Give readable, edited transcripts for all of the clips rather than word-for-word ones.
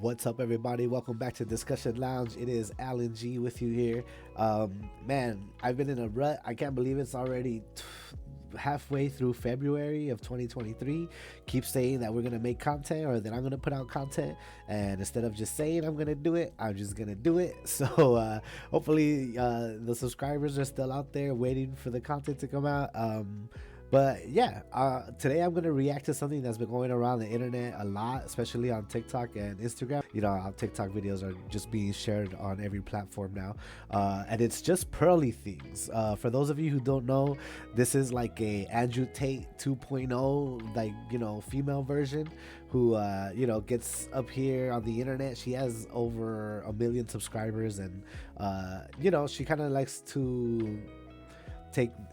What's up, everybody? Welcome back to Discussion Lounge. It is Alan G with you here. Man, I've been in a rut. I can't believe it's already halfway through February of 2023. Keep saying that we're gonna make content or that I'm gonna put out content, and instead of just saying I'm gonna do it, I'm just gonna do it. So hopefully the subscribers are still out there waiting for the content to come out. But yeah, today I'm gonna react to something that's been going around the internet a lot, especially on TikTok and Instagram. You know, our TikTok videos are just being shared on every platform now, and it's just Pearly things. For those of you who don't know, this is like a Andrew Tate 2.0, like, you know, female version who you know, gets up here on the internet. She has over 1 million subscribers, and you know, she kind of likes to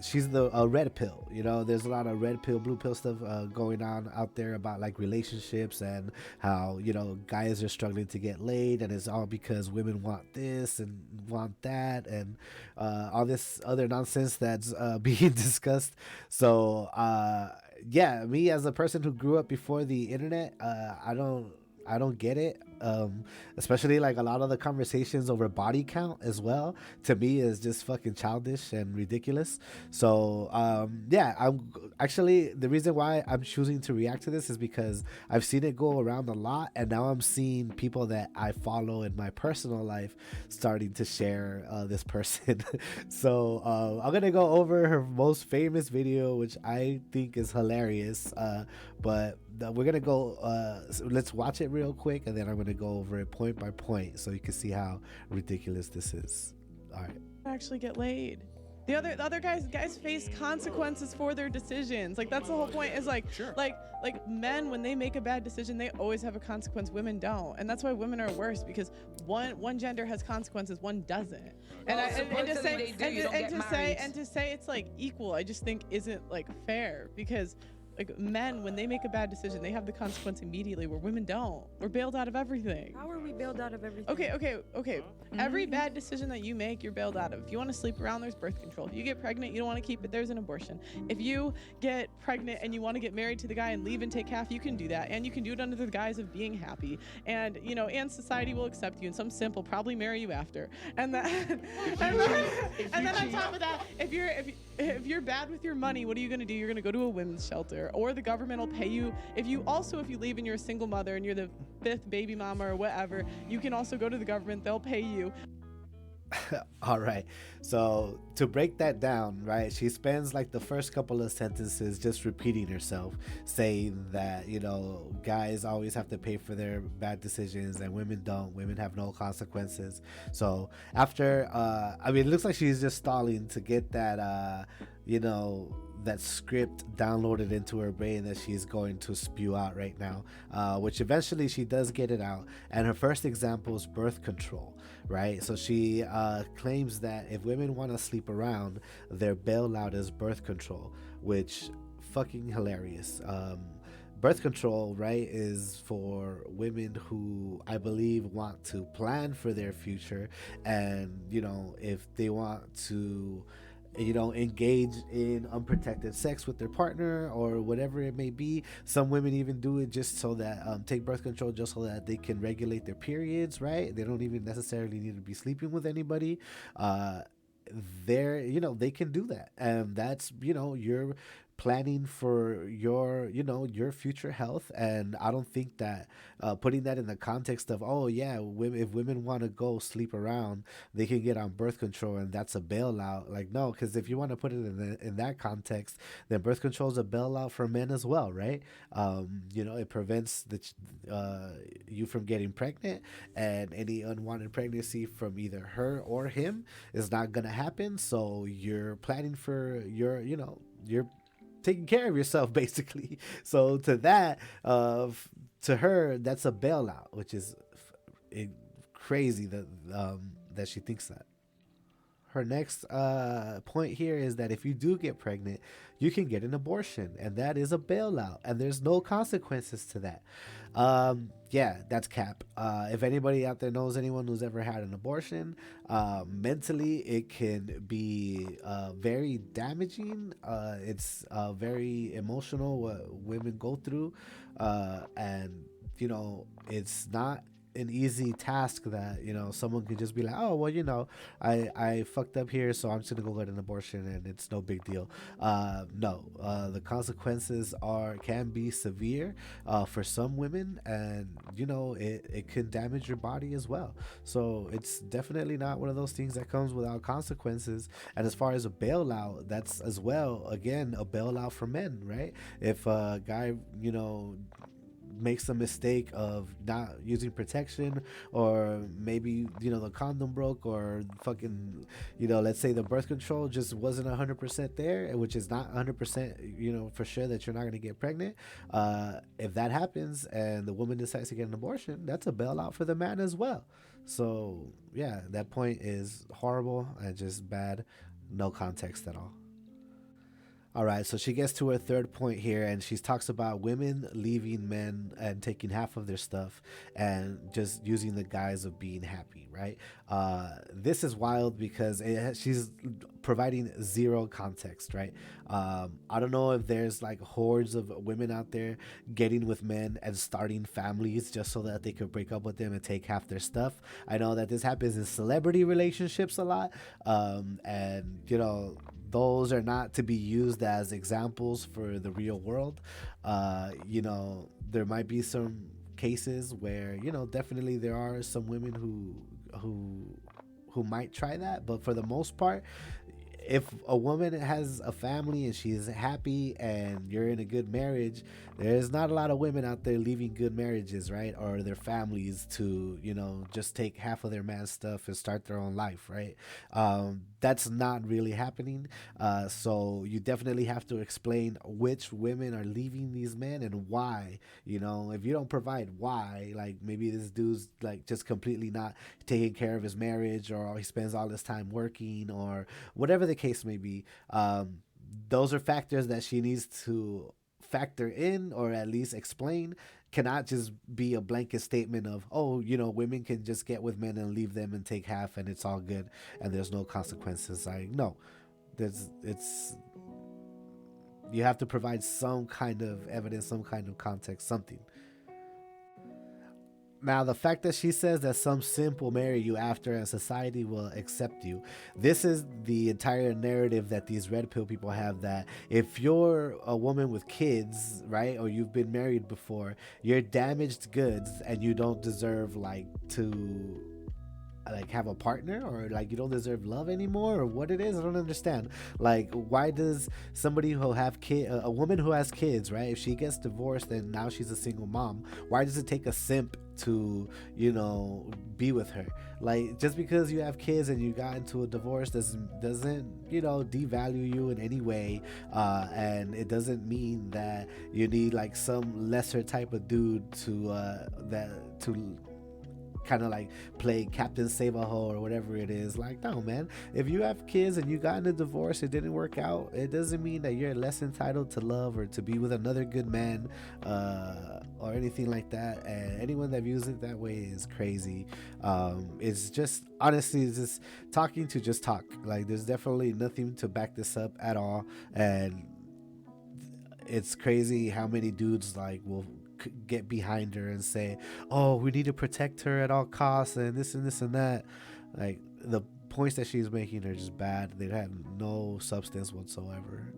she's the red pill. You know, there's a lot of red pill, blue pill stuff going on out there about like relationships and how, you know, guys are struggling to get laid, and it's all because women want this and want that, and all this other nonsense that's being discussed. So yeah, me as a person who grew up before the internet, I don't get it. Especially like a lot of the conversations over body count as well, to me is just fucking childish and ridiculous. So yeah, I'm actually, the reason why I'm choosing to react to this is because I've seen it go around a lot, and now I'm seeing people that I follow in my personal life starting to share this person. So I'm gonna go over her most famous video, which I think is hilarious, but we're gonna go so let's watch it real quick, and then I'm gonna go over it point by point so you can see how ridiculous this is. All right. Actually get laid. The other guys face consequences for their decisions. Like, that's the whole point, is like, Sure. like men, when they make a bad decision, they always have a consequence. Women don't, and that's why women are worse, because one gender has consequences, one doesn't. And to say it's like equal, I just think isn't like fair, because like, men, when they make a bad decision, they have the consequence immediately, where women don't. We're bailed out of everything. How are we bailed out of everything? Okay. Every bad decision that you make, you're bailed out of. If you want to sleep around, there's birth control. If you get pregnant, you don't want to keep it, there's an abortion. If you get pregnant and you want to get married to the guy and leave and take half, you can do that. And you can do it under the guise of being happy. And, you know, and society will accept you, and some simp will probably marry you after. And then, and then on top of that, if you're bad with your money, what are you going to do? You're going to go to a women's shelter, or the government will pay you. If you leave and you're a single mother and you're the 5th baby mama or whatever, you can also go to the government. They'll pay you. All right, so to break that down, right, she spends like the first couple of sentences just repeating herself, saying that, you know, guys always have to pay for their bad decisions and women don't. Women have no consequences. So after I mean, it looks like she's just stalling to get that you know, that script downloaded into her brain that she's going to spew out right now, which eventually she does get it out. And her first example is birth control, right? So she claims that if women want to sleep around, their bailout is birth control, which fucking hilarious. Birth control, right, is for women who, I believe, want to plan for their future, and, you know, if they want to, you know, engage in unprotected sex with their partner or whatever it may be. Some women even do it just so that take birth control just so that they can regulate their periods, right? They don't even necessarily need to be sleeping with anybody. They're, you know, they can do that, and that's, you know, you're planning for your, you know, your future health. And I don't think that putting that in the context of, oh yeah, women, if women want to go sleep around, they can get on birth control and that's a bailout. Like, no, because if you want to put it in that context, then birth control is a bailout for men as well, right? You know, it prevents you from getting pregnant, and any unwanted pregnancy from either her or him is not gonna happen. So you're planning for your, you know, you're taking care of yourself, basically. So to that, to her, that's a bailout, which is crazy that that she thinks that. Her next point here is that if you do get pregnant, you can get an abortion, and that is a bailout, and there's no consequences to that. Yeah, that's cap. If anybody out there knows anyone who's ever had an abortion, mentally it can be very damaging. It's very emotional what women go through, and you know, it's not an easy task that someone could just be like, oh well, I fucked up here, so I'm just gonna go get an abortion and it's no big deal. No, the consequences are can be severe for some women, and it can damage your body as well. So it's definitely not one of those things that comes without consequences. And as far as a bailout, that's as well again a bailout for men, right? If a guy makes a mistake of not using protection, or maybe the condom broke, or fucking let's say the birth control just wasn't 100% there, which is not 100% for sure that you're not going to get pregnant. If that happens and the woman decides to get an abortion, that's a bailout for the man as well. So yeah, that point is horrible and just bad. No context at all. All right, so she gets to her third point here, and she talks about women leaving men and taking half of their stuff and just using the guise of being happy, right? This is wild because she's providing zero context, right? I don't know if there's like hordes of women out there getting with men and starting families just so that they could break up with them and take half their stuff. I know that this happens in celebrity relationships a lot, and those are not to be used as examples for the real world. There might be some cases where definitely there are some women who might try that, but for the most part, if a woman has a family and she's happy and you're in a good marriage, there's not a lot of women out there leaving good marriages, right? Or their families to, just take half of their man's stuff and start their own life, right? That's not really happening. So you definitely have to explain which women are leaving these men and why. If you don't provide why, like maybe this dude's like just completely not taking care of his marriage, or he spends all his time working, or whatever the case may be. Those are factors that she needs to factor in, or at least explain. Cannot just be a blanket statement of, oh, women can just get with men and leave them and take half and it's all good and there's no consequences. Like, no, there's it's you have to provide some kind of evidence, some kind of context, something. Now, the fact that she says that some simp will marry you after and society will accept you, this is the entire narrative that these red pill people have, that if you're a woman with kids, right, or you've been married before, you're damaged goods and you don't deserve like to like have a partner, or like you don't deserve love anymore, or what it is. I don't understand. Like, why does somebody who have a woman who has kids, right, if she gets divorced and now she's a single mom, why does it take a simp to be with her? Like, just because you have kids and you got into a divorce doesn't devalue you in any way, and it doesn't mean that you need like some lesser type of dude to kind of like play Captain Save a Ho or whatever it is. Like, no, man. If you have kids and you got in a divorce, it didn't work out, it doesn't mean that you're less entitled to love or to be with another good man, or anything like that. And anyone that views it that way is crazy. It's just, honestly, it's just talking to just talk. Like, there's definitely nothing to back this up at all. And it's crazy how many dudes like will get behind her and say, oh, we need to protect her at all costs and this and this and that. Like, the points that she's making are just bad. They have no substance whatsoever.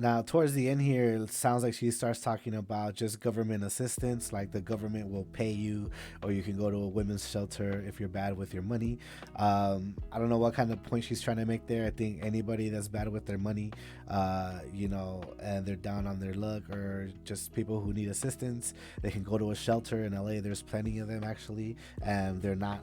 Now, towards the end here, it sounds like she starts talking about just government assistance, like the government will pay you, or you can go to a women's shelter if you're bad with your money. I don't know what kind of point she's trying to make there. I think anybody that's bad with their money, and they're down on their luck, or just people who need assistance, they can go to a shelter in LA. There's plenty of them actually, and they're not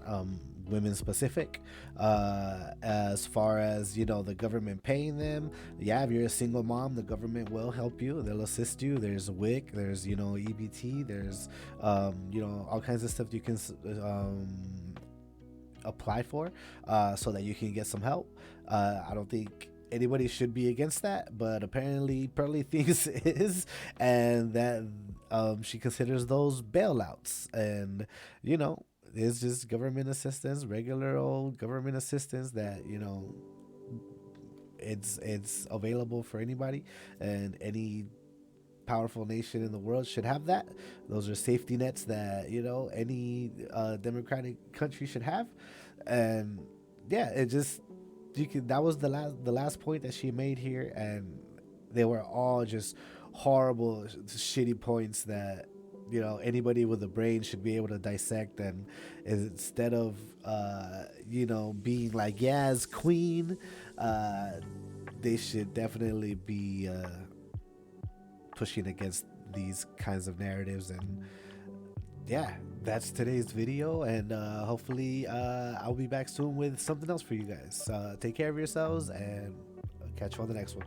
women specific. As far as the government paying them, yeah, if you're a single mom, the government will help you, they'll assist you. There's WIC, there's EBT, there's all kinds of stuff you can apply for, so that you can get some help. I don't think anybody should be against that, but apparently Pearly thinks is, and that she considers those bailouts. And it's just government assistance, regular old government assistance that it's available for anybody and any powerful nation in the world should have that. Those are safety nets that, you know, any democratic country should have. And yeah, it just, you can, that was the last point that she made here, and they were all just horrible, shitty points that, you know, anybody with a brain should be able to dissect. And instead of you know, being like, yes, queen, uh they should definitely be pushing against these kinds of narratives. And yeah, that's today's video, and hopefully I'll be back soon with something else for you guys. Take care of yourselves, and catch you on the next one.